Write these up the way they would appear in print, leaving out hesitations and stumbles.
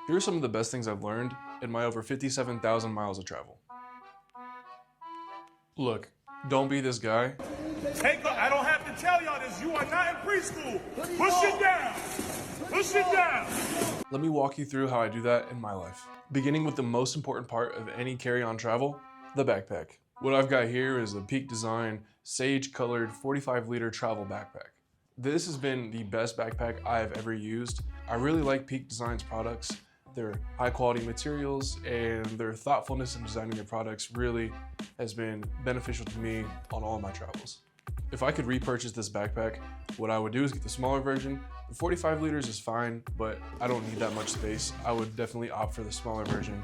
Here are some of the best things I've learned in my over 57,000 miles of travel. Look, don't be this guy. I don't have to tell y'all this. You are not in preschool. Push it down. Push it down. Let me walk you through how I do that in my life. Beginning with the most important part of any carry-on travel, the backpack. What I've got here is a Peak Design sage-colored 45-liter travel backpack. This has been the best backpack I have ever used. I really like Peak Design's products. Their high-quality materials and their thoughtfulness in designing their products really has been beneficial to me on all of my travels. If I could repurchase this backpack, what I would do is get the smaller version. The 45 liters is fine, but I don't need that much space. I would definitely opt for the smaller version.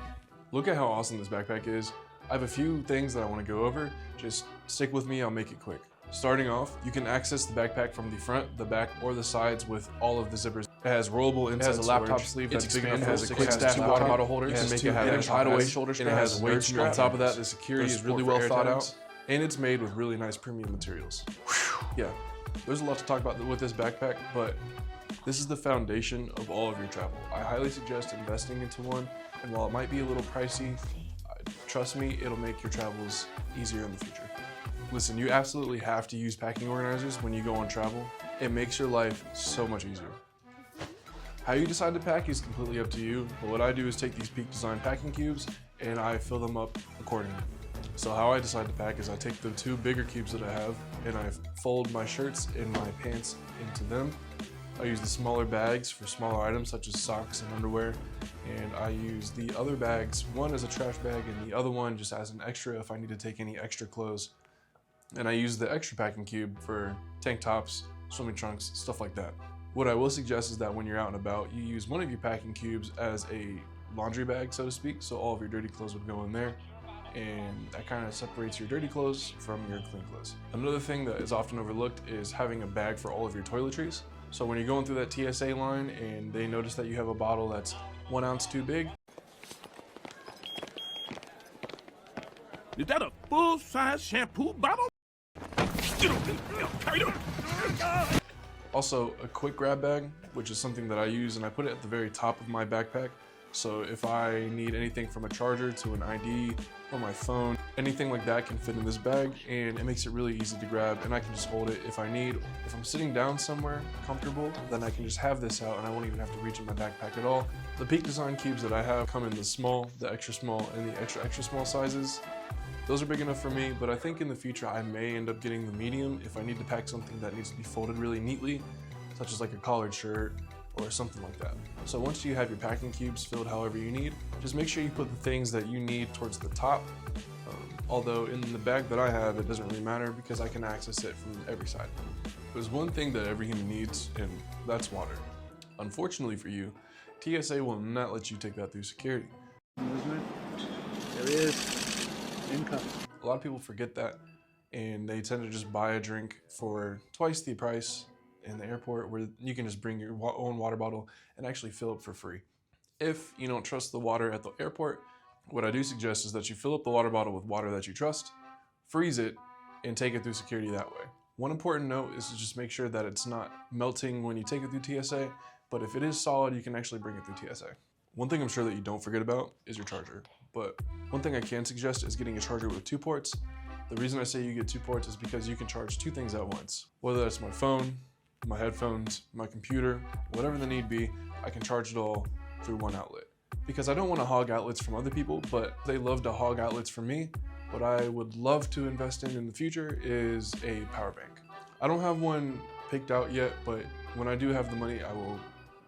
Look at how awesome this backpack is. I have a few things that I want to go over. Just stick with me, I'll make it quick. Starting off, you can access the backpack from the front, the back, or the sides with all of the zippers. It has rollable inside storage. It has a laptop sleeve that's big enough. It has a quick staff water bottle holder. You can make it have hideaway shoulder straps. And it has a weight strap. On top of that, the security is really well thought out. And it's made with really nice premium materials. Yeah, there's a lot to talk about with this backpack, but this is the foundation of all of your travel. I highly suggest investing into one, and while it might be a little pricey, trust me, it'll make your travels easier in the future. Listen, you absolutely have to use packing organizers when you go on travel. It makes your life so much easier. How you decide to pack is completely up to you, but what I do is take these Peak Design packing cubes and I fill them up accordingly. So how I decide to pack is I take the two bigger cubes that I have and I fold my shirts and my pants into them. I use the smaller bags for smaller items such as socks and underwear, and I use the other bags, one as a trash bag and the other one just as an extra if I need to take any extra clothes. And I use the extra packing cube for tank tops, swimming trunks, stuff like that. What I will suggest is that when you're out and about, you use one of your packing cubes as a laundry bag, so to speak, so all of your dirty clothes would go in there, and that kind of separates your dirty clothes from your clean clothes. Another thing that is often overlooked is having a bag for all of your toiletries. So when you're going through that TSA line and they notice that you have a bottle that's 1 ounce too big, is that a full-size shampoo bottle? Also, a quick grab bag, which is something that I use and I put it at the very top of my backpack. So if I need anything from a charger to an ID or my phone, anything like that can fit in this bag, and it makes it really easy to grab, and I can just hold it if I need. If I'm sitting down somewhere comfortable, then I can just have this out and I won't even have to reach in my backpack at all. The Peak Design cubes that I have come in the small, the extra small, and the extra small sizes. Those are big enough for me, but I think in the future I may end up getting the medium if I need to pack something that needs to be folded really neatly, such as like a collared shirt or something like that. So once you have your packing cubes filled however you need, just make sure you put the things that you need towards the top. Although in the bag that I have, it doesn't really matter because I can access it from every side. There's one thing that every human needs, and that's water. Unfortunately for you, TSA will not let you take that through security. There he is. Income. A lot of people forget that, and they tend to just buy a drink for twice the price in the airport, where you can just bring your own water bottle and actually fill up for free. If you don't trust the water at the airport, what I do suggest is that you fill up the water bottle with water that you trust, freeze it, and take it through security that way. One important note is to just make sure that it's not melting when you take it through TSA, but if it is solid, you can actually bring it through TSA. One thing I'm sure that you don't forget about is your charger, but one thing I can suggest is getting a charger with 2 ports. The reason I say you get 2 ports is because you can charge 2 things at once. Whether that's my phone, my headphones, my computer, whatever the need be, I can charge it all through one outlet. Because I don't want to hog outlets from other people, but they love to hog outlets from me. What I would love to invest in the future is a power bank. I don't have one picked out yet, but when I do have the money, I will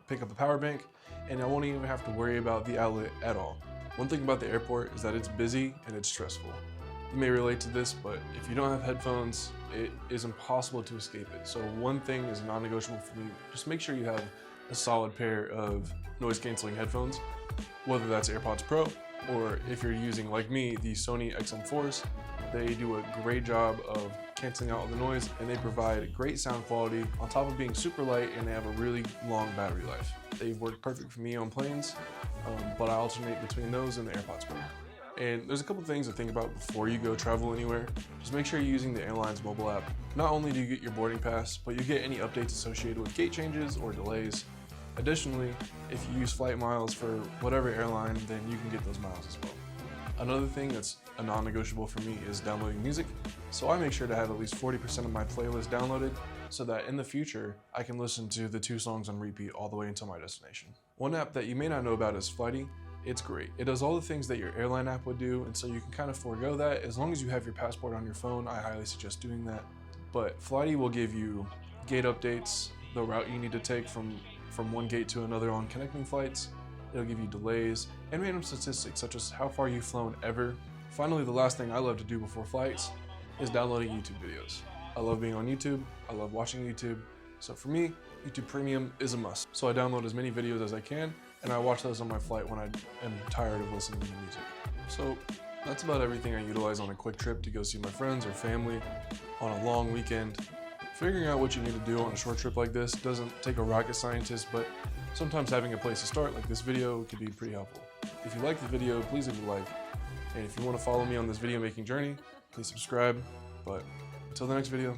pick up a power bank, and I won't even have to worry about the outlet at all. One thing about the airport is that it's busy and it's stressful. You may relate to this, but if you don't have headphones, it is impossible to escape it. So one thing is non-negotiable for me. Just make sure you have a solid pair of noise-canceling headphones, whether that's AirPods Pro, or if you're using, like me, the Sony XM4s. They do a great job of canceling out all the noise, and they provide great sound quality on top of being super light, and they have a really long battery life. They've worked perfect for me on planes, but I alternate between those and the AirPods Pro. And there's a couple things to think about before you go travel anywhere. Just make sure you're using the airline's mobile app. Not only do you get your boarding pass, but you get any updates associated with gate changes or delays. Additionally, if you use flight miles for whatever airline, then you can get those miles as well. Another thing that's a non-negotiable for me is downloading music, so I make sure to have at least 40% of my playlist downloaded so that in the future, I can listen to the 2 songs on repeat all the way until my destination. One app that you may not know about is Flighty. It's great. It does all the things that your airline app would do, and so you can kind of forego that. As long as you have your passport on your phone, I highly suggest doing that. But Flighty will give you gate updates, the route you need to take from one gate to another on connecting flights. It'll give you delays and random statistics such as how far you've flown ever. Finally, the last thing I love to do before flights is downloading YouTube videos. I love being on YouTube, I love watching YouTube, so for me, YouTube Premium is a must. So I download as many videos as I can, and I watch those on my flight when I am tired of listening to music. So that's about everything I utilize on a quick trip to go see my friends or family on a long weekend. Figuring out what you need to do on a short trip like this doesn't take a rocket scientist, but sometimes having a place to start like this video can be pretty helpful. If you like the video, please leave a like. And if you want to follow me on this video making journey, please subscribe. But until the next video,